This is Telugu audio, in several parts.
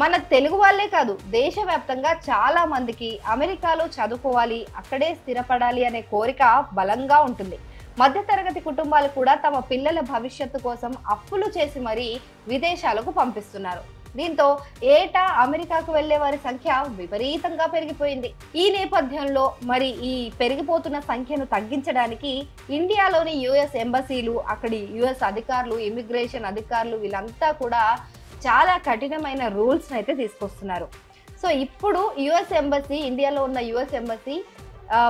మన తెలుగు వాళ్ళే కాదు, దేశవ్యాప్తంగా చాలా మందికి అమెరికాలో చదువుకోవాలి, అక్కడే స్థిరపడాలి అనే కోరిక బలంగా ఉంటుంది. మధ్యతరగతి కుటుంబాలు కూడా తమ పిల్లల భవిష్యత్తు కోసం అప్పులు చేసి మరీ విదేశాలకు పంపిస్తున్నారు. దీంతో ఏటా అమెరికాకు వెళ్లే వారి సంఖ్య విపరీతంగా పెరిగిపోయింది. ఈ నేపథ్యంలో మరి ఈ పెరిగిపోతున్న సంఖ్యను తగ్గించడానికి ఇండియాలోని యుఎస్ ఎంబసీలు, అక్కడి యుఎస్ అధికారులు, ఇమిగ్రేషన్ అధికారులు వీళ్ళంతా కూడా చాలా కఠినమైన రూల్స్ అయితే తీసుకొస్తున్నారు. సో ఇప్పుడు యుఎస్ ఎంబసీ, ఇండియాలో ఉన్న యుఎస్ ఎంబసీ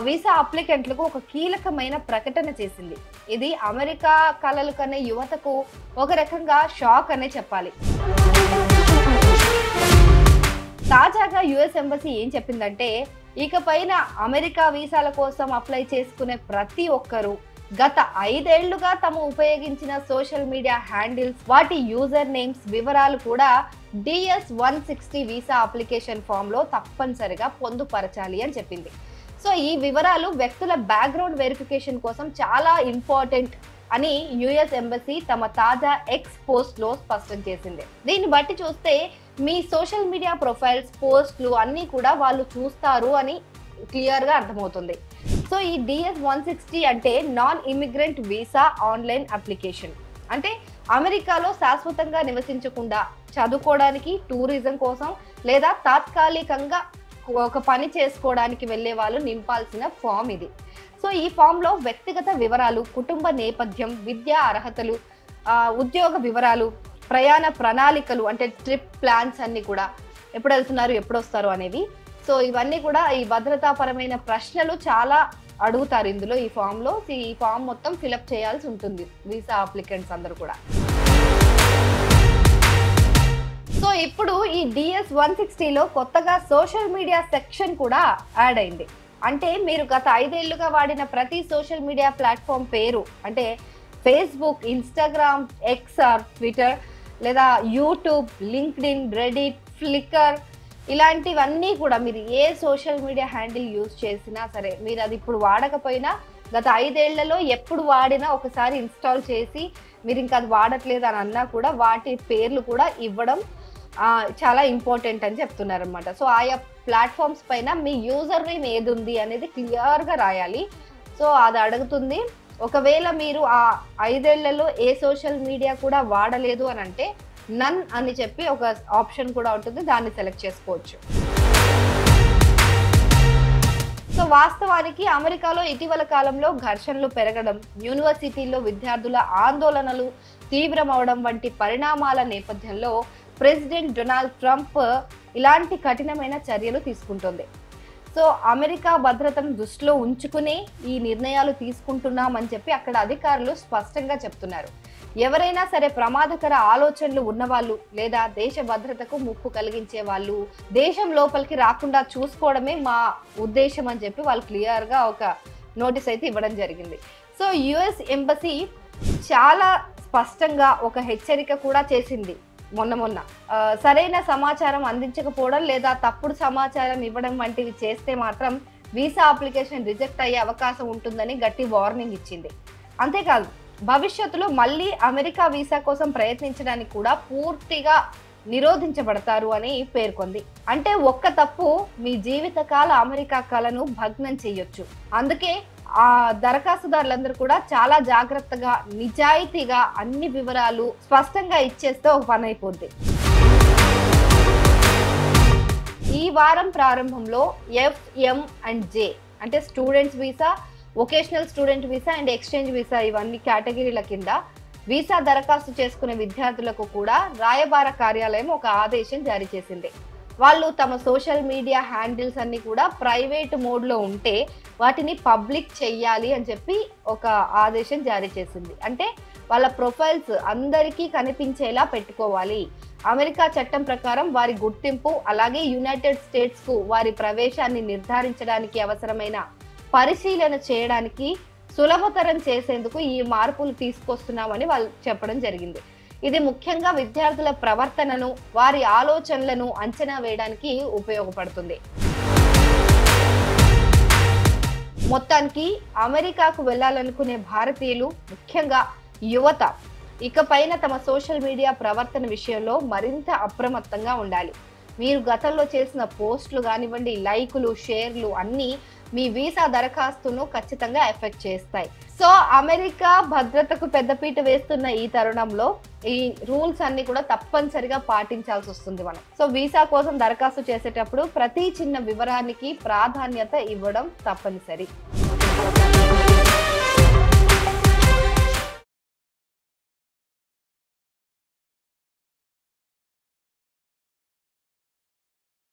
వీసా అప్లికెంట్లకు ఒక కీలకమైన ప్రకటన చేసింది. ఇది అమెరికా కలలు కనే యువతకు ఒక రకంగా షాక్ అనే చెప్పాలి. తాజాగా యుఎస్ ఎంబసీ ఏం చెప్పిందంటే, ఇకపైన అమెరికా వీసాల కోసం అప్లై చేసుకునే ప్రతి ఒక్కరూ గత 5 ఏళ్లుగా తాము ఉపయోగించిన సోషల్ మీడియా హ్యాండిల్స్, వాటి యూజర్ నేమ్స్ వివరాలు కూడా DS-160 వీసా అప్లికేషన్ ఫామ్ లో తప్పనిసరిగా పొందుపరచాలి అని చెప్పింది. సో ఈ వివరాలు వ్యక్తుల బ్యాక్గ్రౌండ్ వెరిఫికేషన్ కోసం చాలా ఇంపార్టెంట్ అని యుఎస్ ఎంబసీ తమ తాజా ఎక్స్ పోస్ట్ లో స్పష్టం చేసింది. దీన్ని బట్టి చూస్తే మీ సోషల్ మీడియా ప్రొఫైల్స్, పోస్ట్లు అన్నీ కూడా వాళ్ళు చూస్తారు అని క్లియర్ గా అర్థమవుతుంది. సో ఈ DS-160 అంటే non immigrant visa online application. అంటే అమెరికాలో శాశ్వతంగా నివసించకుండా చదువుకోవడానికి, టూరిజం కోసం లేదా తాత్కాలికంగా ఒక పని చేసుకోవడానికి వెళ్ళే వాళ్ళు నింపాల్సిన ఫామ్ ఇది. సో ఈ ఫామ్లో వ్యక్తిగత వివరాలు, కుటుంబ నేపథ్యం, విద్యా అర్హతలు, ఉద్యోగ వివరాలు, ప్రయాణ ప్రణాళికలు అంటే ట్రిప్ ప్లాన్స్ అన్నీ కూడా, ఎప్పుడు వెళ్తున్నారు, ఎప్పుడు వస్తారు అనేవి. సో ఇవన్నీ కూడా ఈ భద్రతాపరమైన ప్రశ్నలు చాలా అడుగుతారు ఇందులో ఈ ఫామ్లో. ఈ ఫామ్ మొత్తం ఫిలప్ చేయాల్సి ఉంటుంది వీసా అప్లికెంట్స్ అందరూ కూడా. సో ఇప్పుడు ఈ DS-160లో కొత్తగా సోషల్ మీడియా సెక్షన్ కూడా యాడ్ అయింది. అంటే మీరు గత 5 ఏళ్లుగా వాడిన ప్రతి సోషల్ మీడియా ప్లాట్ఫామ్ పేరు, అంటే Facebook, Instagram, X or Twitter, లేదా యూట్యూబ్, లింక్డ్ఇన్, రెడిట్, ఫ్లిక్కర్, ఇలాంటివన్నీ కూడా మీరు ఏ సోషల్ మీడియా హ్యాండిల్ యూజ్ చేసినా సరే, మీరు అది ఇప్పుడు వాడకపోయినా గత 5 ఏళ్లలో ఎప్పుడు వాడినా ఒకసారి ఇన్స్టాల్ చేసి మీరు ఇంకా అది వాడట్లేదు అని అన్నా కూడా వాటి పేర్లు కూడా ఇవ్వడం చాలా ఇంపార్టెంట్ అని చెప్తున్నారు అనమాట. సో ఆయా ప్లాట్ఫామ్స్ పైన మీ యూజర్ నేమ్ ఏది ఉంది అనేది క్లియర్గా రాయాలి. సో అది అడుగుతుంది. ఒకవేళ మీరు ఆ 5 ఏళ్లలో ఏ సోషల్ మీడియా కూడా వాడలేదు అని అంటే నన్ అని చెప్పి ఒక ఆప్షన్ కూడా ఉంటుంది, దాన్ని సెలెక్ట్ చేసుకోవచ్చు. సో వాస్తవానికి అమెరికాలో ఇటీవల కాలంలో ఘర్షణలు పెరగడం, యూనివర్సిటీల్లో విద్యార్థుల ఆందోళనలు తీవ్రమవడం వంటి పరిణామాల నేపథ్యంలో ప్రెసిడెంట్ డొనాల్డ్ ట్రంప్ ఇలాంటి కఠినమైన చర్యలు తీసుకుంటోంది. సో అమెరికా భద్రతను దృష్టిలో ఉంచుకుని ఈ నిర్ణయాలు తీసుకుంటున్నామని చెప్పి అక్కడ అధికారులు స్పష్టంగా చెప్తున్నారు. ఎవరైనా సరే ప్రమాదకర ఆలోచనలు ఉన్నవాళ్ళు లేదా దేశ భద్రతకు ముప్పు కలిగించే వాళ్ళు దేశం లోపలికి రాకుండా చూసుకోవడమే మా ఉద్దేశం అని చెప్పి వాళ్ళు క్లియర్గా ఒక నోటీస్ అయితే ఇవ్వడం జరిగింది. సో యుఎస్ ఎంబసీ చాలా స్పష్టంగా ఒక హెచ్చరిక కూడా చేసింది. మొన్న సరైన సమాచారం అందించకపోవడం లేదా తప్పుడు సమాచారం ఇవ్వడం వంటివి చేస్తే మాత్రం వీసా అప్లికేషన్ రిజెక్ట్ అయ్యే అవకాశం ఉంటుందని గట్టి వార్నింగ్ ఇచ్చింది. అంతేకాదు భవిష్యత్తులో మళ్ళీ అమెరికా వీసా కోసం ప్రయత్నించడానికి కూడా పూర్తిగా నిరోధించబడతారు అని పేర్కొంది. అంటే ఒక్క తప్పు మీ జీవితకాల అమెరికా కలను భగ్నం చేయొచ్చు. అందుకే ఆ దరఖాస్తుదారులందరూ కూడా చాలా జాగ్రత్తగా, నిజాయితీగా అన్ని వివరాలు స్పష్టంగా ఇచ్చేస్తే ఒక పని అయిపోద్ది. ఈ వారం ప్రారంభంలో FMJ అంటే students visa, vocational student visa and exchange visa, ఇవన్నీ కేటగిరీల కింద వీసా దరఖాస్తు చేసుకునే విద్యార్థులకు కూడా రాయబార కార్యాలయం ఒక ఆదేశం జారీ చేసింది. వాళ్ళు తమ సోషల్ మీడియా హ్యాండిల్స్ అన్ని కూడా ప్రైవేట్ మోడ్లో ఉంటే వాటిని పబ్లిక్ చెయ్యాలి అని చెప్పి ఒక ఆదేశం జారీ చేసింది. అంటే వాళ్ళ ప్రొఫైల్స్ అందరికీ కనిపించేలా పెట్టుకోవాలి. అమెరికా చట్టం ప్రకారం వారి గుర్తింపు, అలాగే యునైటెడ్ స్టేట్స్కు వారి ప్రవేశాన్ని నిర్ధారించడానికి అవసరమైన పరిశీలన చేయడానికి సులభతరం చేసేందుకు ఈ మార్పులు తీసుకొస్తున్నామని వాళ్ళు చెప్పడం జరిగింది. ఇది ముఖ్యంగా విద్యార్థుల ప్రవర్తనను, వారి ఆలోచనలను అంచనా వేయడానికి ఉపయోగపడుతుంది. మొత్తానికి అమెరికాకు వెళ్ళాలనుకునే భారతీయులు, ముఖ్యంగా యువత, ఇకపైన తమ సోషల్ మీడియా ప్రవర్తన విషయంలో మరింత అప్రమత్తంగా ఉండాలి. మీరు గతంలో చేసిన పోస్టులు కానివ్వండి, లైకులు, షేర్లు అన్నీ మీ వీసా దరఖాస్తును ఖచ్చితంగా ఎఫెక్ట్ చేస్తాయి. సో అమెరికా భద్రతకు పెద్దపీట వేస్తున్న ఈ తరుణంలో ఈ రూల్స్ అన్ని కూడా తప్పనిసరిగా పాటించాల్సి వస్తుంది మనం. సో వీసా కోసం దరఖాస్తు చేసేటప్పుడు ప్రతి చిన్న వివరానికి ప్రాధాన్యత ఇవ్వడం తప్పనిసరి.